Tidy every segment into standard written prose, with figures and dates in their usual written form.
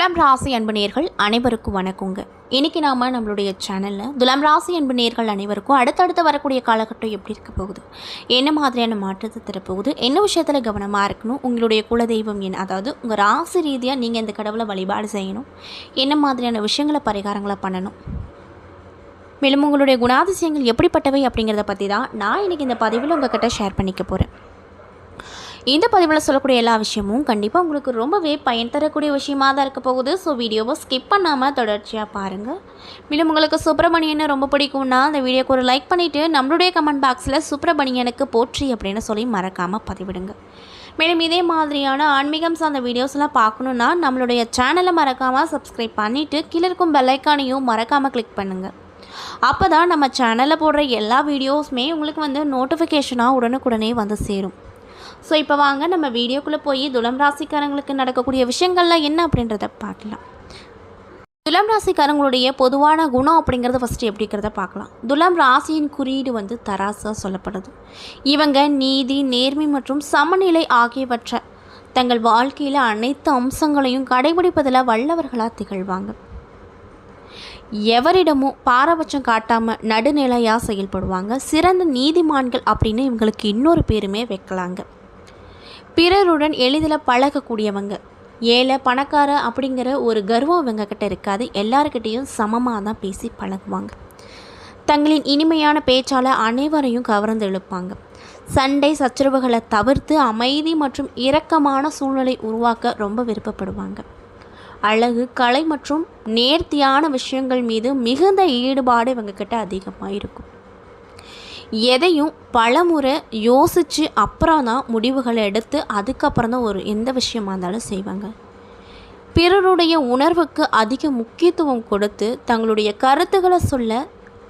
துலாம் ராசி அன்பு நேயர்கள் அனைவருக்கும் வணக்கங்க. இன்றைக்கி நாம் நம்மளுடைய சேனலில் துலாம் ராசி அன்பு நேயர்கள் அனைவருக்கும் அடுத்தடுத்து வரக்கூடிய காலகட்டம் எப்படி இருக்க போகுது, என்ன மாதிரியான மாற்றத்தை தரப்போகுது, என்ன விஷயத்தில் கவனமாக இருக்கணும், உங்களுடைய குலதெய்வம் என்ன, அதாவது உங்கள் ராசி ரீதியாக நீங்கள் இந்த கடவுளை வழிபாடு செய்யணும், என்ன மாதிரியான விஷயங்களை பரிகாரங்களை பண்ணணும், மேலும் உங்களுடைய குணாதிசயங்கள் எப்படிப்பட்டவை அப்படிங்கிறத பற்றி தான் நான் இன்றைக்கி இந்த பதிவில் உங்கள்கிட்ட ஷேர் பண்ணிக்க போகிறேன். இந்த பதிவில் சொல்லக்கூடிய எல்லா விஷயமும் கண்டிப்பாக உங்களுக்கு ரொம்பவே பயன் தரக்கூடிய விஷயமாக தான் இருக்க போகுது. ஸோ வீடியோவை ஸ்கிப் பண்ணாமல் தொடர்ச்சியாக பாருங்கள். மேலும் உங்களுக்கு சுப்பிரமணியனை ரொம்ப பிடிக்கும்னா அந்த வீடியோக்கு ஒரு லைக் பண்ணிவிட்டு நம்மளுடைய கமெண்ட் பாக்ஸில் சுப்பிரமணியனுக்கு போற்றி அப்படின்னு சொல்லி மறக்காமல் பதிவிடுங்க. மேலும் இதே மாதிரியான ஆன்மீகம் சார்ந்த வீடியோஸ்லாம் பார்க்கணுன்னா நம்மளுடைய சேனலை மறக்காமல் சப்ஸ்கிரைப் பண்ணிவிட்டு கீழே இருக்கும் பெல்லைக்கானையும் மறக்காமல் கிளிக் பண்ணுங்கள். அப்போ தான் நம்ம சேனலில் போடுற எல்லா வீடியோஸுமே உங்களுக்கு நோட்டிஃபிகேஷனாக உடனுக்குடனே வந்து சேரும். ஸோ இப்போ வாங்க நம்ம வீடியோக்குள்ளே போய் துலாம் ராசிக்காரங்களுக்கு நடக்கக்கூடிய விஷயங்கள்லாம் என்ன அப்படின்றத பார்க்கலாம். துலாம் ராசிக்காரங்களுடைய பொதுவான குணம் அப்படிங்கிறத ஃபஸ்ட்டு எப்படிங்கிறத பார்க்கலாம். துலாம் ராசியின் குறியீடு தராசாக சொல்லப்படுது. இவங்க நீதி, நேர்மை மற்றும் சமநிலை ஆகியவற்றை தங்கள் வாழ்க்கையில் அனைத்து அம்சங்களையும் கடைபிடிப்பதில் வல்லவர்களாக திகழ்வாங்க. எவரிடமும் பாரபட்சம் காட்டாமல் நடுநிலையாக செயல்படுவாங்க. சிறந்த நீதிமான்கள் அப்படின்னு இவங்களுக்கு இன்னொரு பேருமே வைக்கலாங்க. பிறருடன் எளிதில் பழகக்கூடியவங்க. ஏழை பணக்கார அப்படிங்கிற ஒரு கர்வம் இவங்கக்கிட்ட இருக்காது. எல்லாருக்கிட்டேயும் சமமாக தான் பேசி பழகுவாங்க. தங்களின் இனிமையான பேச்சால் அனைவரையும் கவர்ந்து இழுப்பாங்க. சண்டை சச்சரவுகளை தவிர்த்து அமைதி மற்றும் இரக்கமான சூழ்நிலை உருவாக்க ரொம்ப விருப்பப்படுவாங்க. அழகு, கலை மற்றும் நேர்த்தியான விஷயங்கள் மீது மிகுந்த ஈடுபாடு இவங்கக்கிட்ட அதிகமாக இருக்கும். எதையும் பலமுறை யோசித்து அப்புறம் தான் முடிவுகளை எடுத்து அதுக்கப்புறம் தான் எந்த விஷயமா இருந்தாலும் செய்வாங்க. பிறருடைய உணர்வுக்கு அதிக முக்கியத்துவம் கொடுத்து தங்களுடைய கருத்துக்களை சொல்ல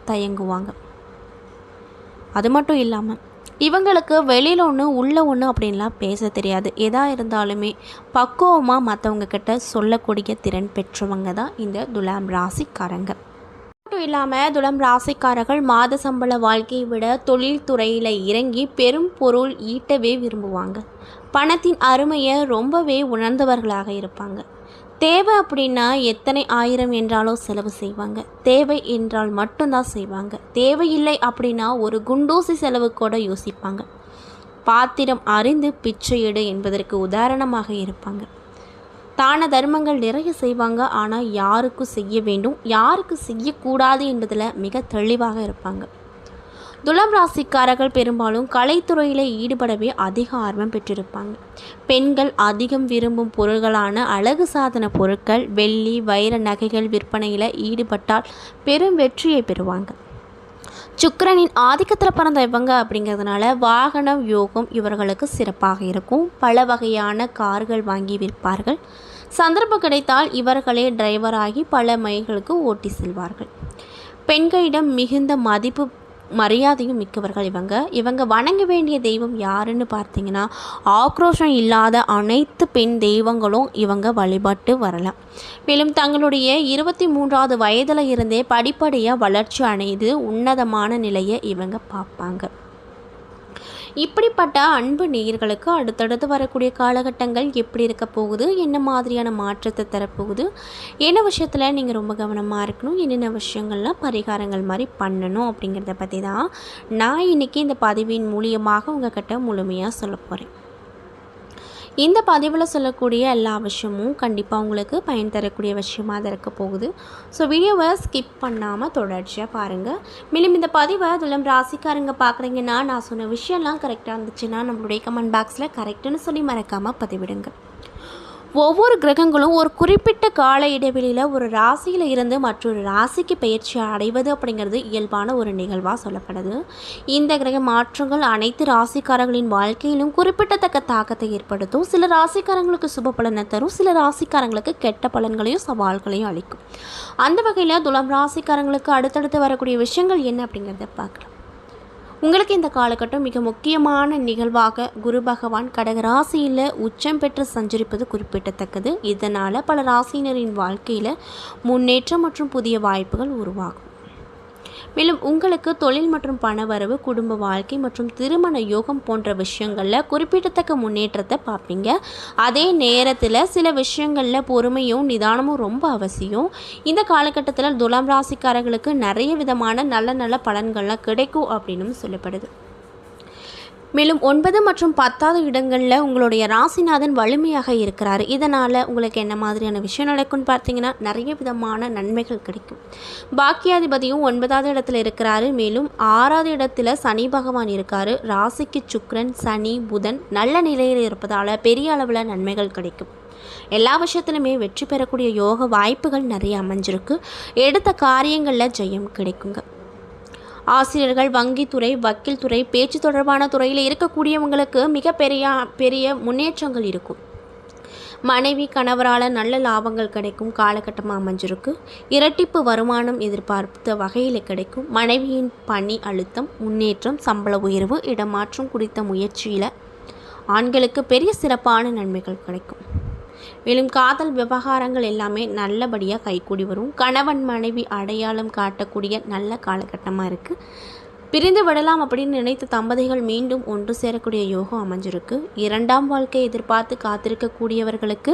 தயங்குவாங்க. அது மட்டும் இல்லாமல் இவங்களுக்கு வெளியில் ஒன்று உள்ள ஒன்று அப்படின்லாம் பேச தெரியாது. எதாக இருந்தாலுமே பக்குவமாக மற்றவங்க கிட்ட சொல்லக்கூடிய திறன் பெற்றவங்க தான் இந்த துலாம் ராசிக்காரங்க. மட்டும் இல்லாமல் துலாம் ராசிக்காரர்கள் மாத சம்பள வாழ்க்கையை விட தொழில்துறையில் இறங்கி பெரும் பொருள் ஈட்டவே விரும்புவாங்க. பணத்தின் அருமையை ரொம்பவே உணர்ந்தவர்களாக இருப்பாங்க. தேவை அப்படின்னா எத்தனை ஆயிரம் என்றாலும் செலவு செய்வாங்க. தேவை என்றால் மட்டும்தான் செய்வாங்க. தேவையில்லை அப்படின்னா ஒரு குண்டூசி செலவு கூட யோசிப்பாங்க. பாத்திரம் அறிந்து பிச்சை எடு என்பதற்கு உதாரணமாக இருப்பாங்க. தான தர்மங்கள் நிறைய செய்வாங்க. ஆனால் யாருக்கு செய்ய வேண்டும், யாருக்கு செய்யக்கூடாது என்பதில் மிக தெளிவாக இருப்பாங்க. துலாம் ராசிக்காரர்கள் பெரும்பாலும் கலைத்துறையில் ஈடுபடவே அதிக ஆர்வம் பெற்றிருப்பாங்க. பெண்கள் அதிகம் விரும்பும் பொருள்களான அழகு சாதன பொருட்கள், வெள்ளி, வைர நகைகள் விற்பனையில் ஈடுபட்டால் பெரும் வெற்றியை பெறுவாங்க. சுக்கிரனின் ஆதிக்கத்தில் பிறந்த இவங்க அப்படிங்கிறதுனால வாகனம் யோகம் இவர்களுக்கு சிறப்பாக இருக்கும். பல வகையான கார்கள் வாங்கி விற்பார்கள். சந்தர்ப்பம் கிடைத்தால் இவர்களே டிரைவராகி பல மைல்களுக்கு ஓட்டி செல்வார்கள். பெண்களிடம் மிகுந்த மதிப்பு மரியாதையும் மிக்கவர்கள் இவங்க வணங்க வேண்டிய தெய்வம் யாருன்னு பார்த்தீங்கன்னா ஆக்ரோஷம் இல்லாத அனைத்து பெண் தெய்வங்களும் இவங்க வழிபட்டு வரலாம். மேலும் தங்களுடைய 23வது வயதில் இருந்தே படிப்படியாக வளர்ச்சி அடைந்து உன்னதமான நிலையை இவங்க பார்ப்பாங்க. இப்படிப்பட்ட அன்பு நேயர்களுக்கு அடுத்தடுத்து வரக்கூடிய காலகட்டங்கள் எப்படி இருக்க போகுது, என்ன மாதிரியான மாற்றத்தை தரப்போகுது, என்ன விஷயத்தில் நீங்கள் ரொம்ப கவனமாக இருக்கணும், என்னென்ன விஷயங்கள்லாம் பரிகாரங்கள் மாதிரி பண்ணணும் அப்படிங்கிறத பற்றி தான் நான் இன்றைக்கி இந்த பதிவின் மூலியமாக உங்கள்கிட்ட முழுமையாக சொல்ல போகிறேன். இந்த பதிவில் சொல்லக்கூடிய எல்லா விஷயமும் கண்டிப்பாக உங்களுக்கு பயன் தரக்கூடிய விஷயமாக தான் இருக்க போகுது. ஸோ வீடியோவை ஸ்கிப் பண்ணாமல் தொடர்ச்சியாக பாருங்கள். மேலும் இந்த பதிவை துலாம் ராசிக்காரங்க பார்க்குறீங்கன்னா நான் சொன்ன விஷயம்லாம் கரெக்டாக இருந்துச்சுன்னா நம்மளுடைய கமெண்ட் பாக்ஸில் கரெக்டுன்னு சொல்லி மறக்காமல் பதிவிடுங்க. ஒவ்வொரு கிரகங்களும் ஒரு குறிப்பிட்ட கால இடைவெளியில் ஒரு ராசியில் இருந்து மற்றொரு ராசிக்கு பயிற்சி அடைவது அப்படிங்கிறது இயல்பான ஒரு நிகழ்வாக சொல்லப்படுது. இந்த கிரக மாற்றங்கள் அனைத்து ராசிக்காரர்களின் வாழ்க்கையிலும் குறிப்பிடத்தக்க தாக்கத்தை ஏற்படுத்தும். சில ராசிக்காரங்களுக்கு சுப பலனை தரும், சில ராசிக்காரங்களுக்கு கெட்ட பலன்களையும் சவால்களையும் அளிக்கும். அந்த வகையில் துலாம் ராசிக்காரங்களுக்கு அடுத்தடுத்து வரக்கூடிய விஷயங்கள் என்ன அப்படிங்கிறத பார்க்கலாம். உங்களுக்கு இந்த காலகட்டம் மிக முக்கியமான நிகழ்வாக குரு பகவான் கடகராசியில் உச்சம் பெற்று சஞ்சரிப்பது குறிப்பிடத்தக்கது. இதனால் பல ராசியினரின் வாழ்க்கையில் முன்னேற்றம் மற்றும் புதிய வாய்ப்புகள் உருவாகும். மேலும் உங்களுக்கு தொழில் மற்றும் பணவரவு, குடும்ப வாழ்க்கை மற்றும் திருமண யோகம் போன்ற விஷயங்களில் குறிப்பிடத்தக்க முன்னேற்றத்தை பார்ப்பீங்க. அதே நேரத்தில் சில விஷயங்களில் பொறுமையும் நிதானமும் ரொம்ப அவசியம். இந்த காலகட்டத்தில் துலாம் ராசிக்காரர்களுக்கு நிறைய விதமான நல்ல நல்ல பலன்கள்லாம் கிடைக்கும் அப்படின்னு சொல்லப்படுது. மேலும் 9 மற்றும் 10வது இடங்களில் உங்களுடைய ராசிநாதன் வலிமையாக இருக்கிறார். இதனால் உங்களுக்கு என்ன மாதிரியான விஷயம் நடக்கும்னு பார்த்தீங்கன்னா, நிறைய விதமான நன்மைகள் கிடைக்கும். பாக்கியாதிபதியும் 9வது இடத்துல இருக்கிறாரு. மேலும் 6வது இடத்துல சனி பகவான் இருக்கார். ராசிக்கு சுக்கிரன், சனி, புதன் நல்ல நிலையில் இருப்பதால் பெரிய அளவில் நன்மைகள் கிடைக்கும். எல்லா விஷயத்துலையுமே வெற்றி பெறக்கூடிய யோக வாய்ப்புகள் நிறைய அமைஞ்சிருக்கு. எடுத்த காரியங்களில் ஜெயம் கிடைக்குங்க. ஆசிரியர்கள், வங்கித்துறை, வக்கீல் துறை, பேச்சு தொடர்பான துறையில் இருக்கக்கூடியவங்களுக்கு பெரிய முன்னேற்றங்கள் இருக்கும். மனைவி கணவரால் நல்ல லாபங்கள் கிடைக்கும் காலகட்டமாக அமைஞ்சிருக்கு. இரட்டிப்பு வருமானம் எதிர்பார்த்த வகையில் கிடைக்கும். மனைவியின் பணி அழுத்தம், முன்னேற்றம், சம்பள உயர்வு, இடமாற்றம் குறித்த முயற்சியில் ஆண்களுக்கு பெரிய சிறப்பான நன்மைகள் கிடைக்கும். மேலும் காதல் விவகாரங்கள் எல்லாமே நல்லபடியாக கைகூடி வரும். கணவன் மனைவி அடையாளம் காட்டக்கூடிய நல்ல காலகட்டமாக இருக்குது. பிரிந்து விடலாம் அப்படின்னு நினைத்த தம்பதிகள் மீண்டும் ஒன்று சேரக்கூடிய யோகம் அமைஞ்சிருக்கு. 2ஆம் வாழ்க்கை எதிர்பார்த்து காத்திருக்கக்கூடியவர்களுக்கு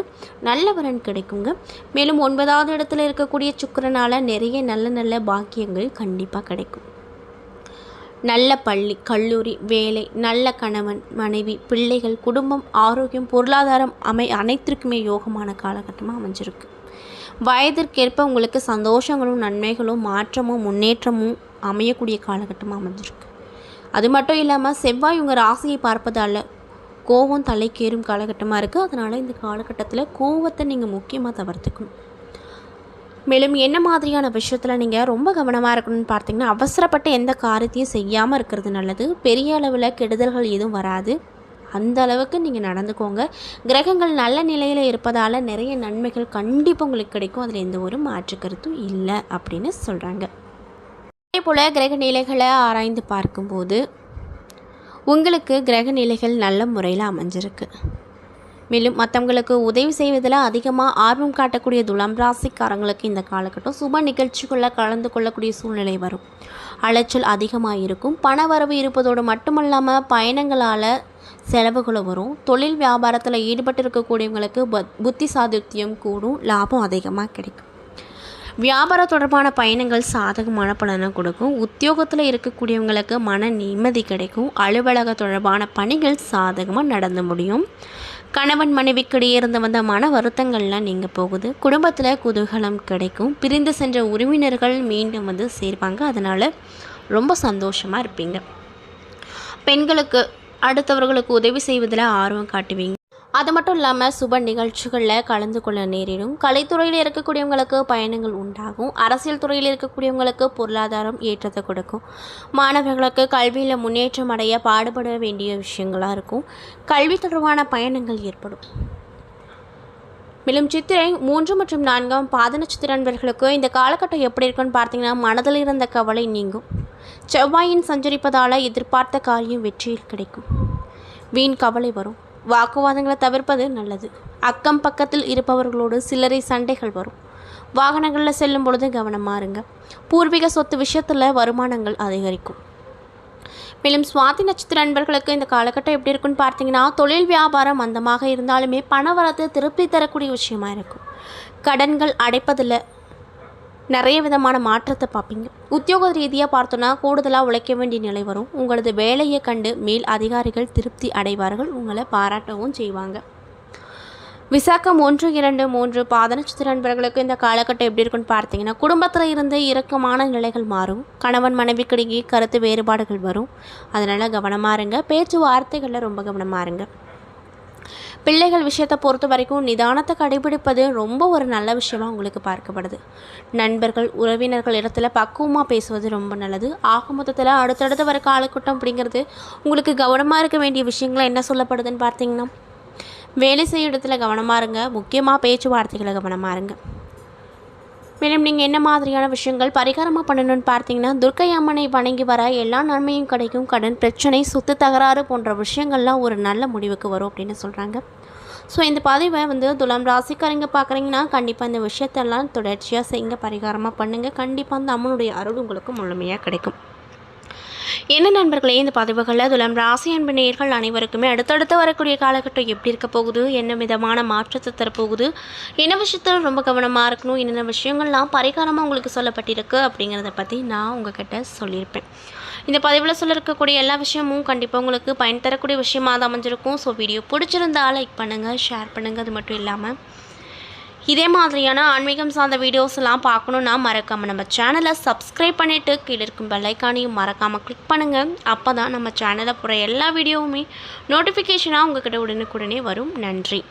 நல்ல வரன் கிடைக்குங்க. மேலும் 9வது இடத்துல இருக்கக்கூடிய சுக்கிரனால் நிறைய நல்ல நல்ல பாக்கியங்கள் கண்டிப்பாக கிடைக்கும். நல்ல பள்ளி, கல்லூரி, வேலை, நல்ல கணவன் மனைவி, பிள்ளைகள், குடும்பம், ஆரோக்கியம், பொருளாதாரம் அனைத்திற்குமே யோகமான காலகட்டமாக அமைஞ்சிருக்கு. வயதிற்கேற்ப உங்களுக்கு சந்தோஷங்களும் நன்மைகளும் மாற்றமும் முன்னேற்றமும் அமையக்கூடிய காலகட்டமாக அமைஞ்சிருக்கு. அது மட்டும் இல்லாமல் செவ்வாய் உங்கள் ராசியை பார்ப்பதால் கோபம் தலைக்கேறும் காலகட்டமாக இருக்குது. அதனால் இந்த காலகட்டத்தில் கோபத்தை நீங்கள் முக்கியமாக தவிர்த்துக்கணும். மேலும் என்ன மாதிரியான விஷயத்தில் நீங்கள் ரொம்ப கவனமாக இருக்கணும்னு பார்த்தீங்கன்னா, அவசரப்பட்டு எந்த காரியத்தையும் செய்யாமல் இருக்கிறது நல்லது. பெரிய அளவில் கெடுதல்கள் எதுவும் வராது. அந்த அளவுக்கு நீங்கள் நடந்துக்கோங்க. கிரகங்கள் நல்ல நிலையில் இருப்பதால் நிறைய நன்மைகள் கண்டிப்பாக உங்களுக்கு கிடைக்கும். அதில் எந்த ஒரு மாற்று கருத்தும் இல்லை அப்படின்னு சொல்கிறாங்க. அதே போல் கிரக நிலைகளை ஆராய்ந்து பார்க்கும்போது உங்களுக்கு கிரக நிலைகள் நல்ல முறையில் அமைஞ்சிருக்கு. மேலும் மற்றவங்களுக்கு உதவி செய்வதில் அதிகமாக ஆர்வம் காட்டக்கூடிய துலாம் ராசிக்காரங்களுக்கு இந்த காலகட்டம் சுப நிகழ்ச்சிகளில் கலந்து கொள்ளக்கூடிய சூழ்நிலை வரும். அலைச்சல் அதிகமாக இருக்கும். பண வரவு இருப்பதோடு மட்டுமல்லாமல் பயணங்களால் செலவுகளும் வரும். தொழில் வியாபாரத்தில் ஈடுபட்டு இருக்கக்கூடியவங்களுக்கு புத்தி சாதுர்த்தியம் கூடும். லாபம் அதிகமாக கிடைக்கும். வியாபாரம் தொடர்பான பயணங்கள் சாதகமான பலனை கொடுக்கும். உத்தியோகத்தில் இருக்கக்கூடியவங்களுக்கு மன நிம்மதி கிடைக்கும். அலுவலக தொடர்பான பணிகள் சாதகமாக நடந்து முடியும். கணவன் மனைவிக்கிடையே இருந்து வந்த மன வருத்தங்கள்லாம் நீங்க போகுது. குடும்பத்தில் குதூகலம் கிடைக்கும். பிரிந்து சென்ற உறவினர்கள் மீண்டும் வந்து சேர்ப்பாங்க. அதனால் ரொம்ப சந்தோஷமாக இருப்பீங்க. பெண்களுக்கு அடுத்தவர்களுக்கு உதவி செய்வதில் ஆர்வம் காட்டுவீங்க. அது மட்டும் இல்லாமல் சுப நிகழ்ச்சிகளில் கலந்து கொள்ள நேரிடும். கலைத்துறையில் இருக்கக்கூடியவங்களுக்கு பயணங்கள் உண்டாகும். அரசியல் துறையில் இருக்கக்கூடியவங்களுக்கு பொருளாதாரம் ஏற்றத்தை கொடுக்கும். மாணவர்களுக்கு கல்வியில் முன்னேற்றம் அடைய பாடுபட வேண்டிய விஷயங்களாக இருக்கும். கல்வி தொடர்பான பயணங்கள் ஏற்படும். மேலும் சித்திரை 3 மற்றும் 4ஆம் பாத நட்சத்திர நண்பர்களுக்கு இந்த காலகட்டம் எப்படி இருக்குன்னு பார்த்தீங்கன்னா, மனதில் இருந்த கவலை நீங்கும். செவ்வாயின் சஞ்சரிப்பதால் எதிர்பார்த்த காரியம் வெற்றியில் கிடைக்கும். வீண் கவலை வரும். வாக்குவாதங்களை தவிர்ப்பது நல்லது. அக்கம் பக்கத்தில் இருப்பவர்களோடு சில்லறை சண்டைகள் வரும். வாகனங்களில் செல்லும் பொழுது கவனமாக இருங்க. பூர்வீக சொத்து விஷயத்தில் வருமானங்கள் அதிகரிக்கும். மேலும் சுவாதி நட்சத்திர நண்பர்களுக்கு இந்த காலகட்டம் எப்படி இருக்குன்னு பார்த்தீங்கன்னா, தொழில் வியாபாரம் மந்தமாக இருந்தாலுமே பணவரத்து திருப்தி தரக்கூடிய விஷயமா இருக்கும். கடன்கள் அடைப்பதில் நிறைய விதமான மாற்றத்தை பார்ப்பீங்க. உத்தியோக ரீதியாக பார்த்தோன்னா கூடுதலாக உழைக்க வேண்டிய நிலை வரும். உங்களது வேலையை கண்டு மேல் அதிகாரிகள் திருப்தி அடைவார்கள். உங்களை பாராட்டவும் செய்வாங்க. விசாகம் 1, 2, 3 பாத நட்சத்திர நண்பர்களுக்கு இந்த காலகட்டம் எப்படி இருக்குன்னு பார்த்தீங்கன்னா, குடும்பத்தில் இருந்து இறுக்கமான நிலைகள் மாறும். கணவன் மனைவிக்கிடையே கருத்து வேறுபாடுகள் வரும். அதனால் கவனமாக இருங்க. பேச்சுவார்த்தைகளில் ரொம்ப கவனமாக இருங்க. பிள்ளைகள் விஷயத்தை பொறுத்த வரைக்கும் நிதானத்தை கடைபிடிப்பது ரொம்ப ஒரு நல்ல விஷயமாக உங்களுக்கு பார்க்கப்படுது. நண்பர்கள் உறவினர்கள் இடத்துல பக்குவமாக பேசுவது ரொம்ப நல்லது. ஆக மொத்தத்தில் அடுத்தடுத்து வர காலகட்டம் அப்படிங்கிறது உங்களுக்கு கவனமாக இருக்க வேண்டிய விஷயங்களை என்ன சொல்லப்படுதுன்னு பார்த்தீங்கன்னா, வேலை செய்ய இடத்துல கவனமாக இருங்க. முக்கியமாக பேச்சுவார்த்தைகளை கவனமாக இருங்க. மேலும் நீங்கள் என்ன மாதிரியான விஷயங்கள் பரிகாரமாக பண்ணணும்னு பார்த்தீங்கன்னா, துர்க்கை அம்மனை வணங்கி வர எல்லா நன்மையும் கிடைக்கும். கடன் பிரச்சனை, சொத்து தகராறு போன்ற விஷயங்கள்லாம் ஒரு நல்ல முடிவுக்கு வரும் அப்படின்னு சொல்கிறாங்க. ஸோ இந்த பதிவை வந்து துலாம் ராசிக்காரங்க பார்க்குறீங்கன்னா கண்டிப்பாக இந்த விஷயத்தெல்லாம் தொடர்ச்சியாக செய்யுங்க, பரிகாரமாக பண்ணுங்கள். கண்டிப்பாக அந்த அம்மனுடைய அருள் உங்களுக்கு முழுமையாக கிடைக்கும். என்ன நண்பர்களே, இந்த பதிவுகளில் துலாம் ராசி அன்பு நேயர்கள் அனைவருக்குமே அடுத்தடுத்து வரக்கூடிய காலகட்டம் எப்படி இருக்க போகுது, என்ன விதமான மாற்றத்தை தரப்போகுது, என்ன விஷயத்தில் ரொம்ப கவனமாக இருக்கணும், என்னென்ன விஷயங்கள்லாம் பரிகாரமாக உங்களுக்கு சொல்லப்பட்டிருக்கு அப்படிங்கிறத பற்றி நான் உங்ககிட்ட சொல்லியிருப்பேன். இந்த பதிவில் சொல்ல இருக்கக்கூடிய எல்லா விஷயமும் கண்டிப்பாக உங்களுக்கு பயன் தரக்கூடிய விஷயமாக தான் அமைஞ்சிருக்கும். ஸோ வீடியோ பிடிச்சிருந்தா லைக் பண்ணுங்கள், ஷேர் பண்ணுங்கள். அது மட்டும் இல்லாமல் இதே மாதிரியான ஆன்மீகம் சார்ந்த வீடியோஸ் எல்லாம் பார்க்கணுன்னா மறக்காமல் நம்ம சேனலை சப்ஸ்கிரைப் பண்ணிவிட்டு கீழே இருக்கும் பெல்லைக்கானையும் மறக்காமல் கிளிக் பண்ணுங்கள். அப்போ தான் நம்ம சேனலில் போகிற எல்லா வீடியோவுமே நோட்டிஃபிகேஷனாக உங்கள்கிட்ட உடனுக்குடனே வரும். நன்றி.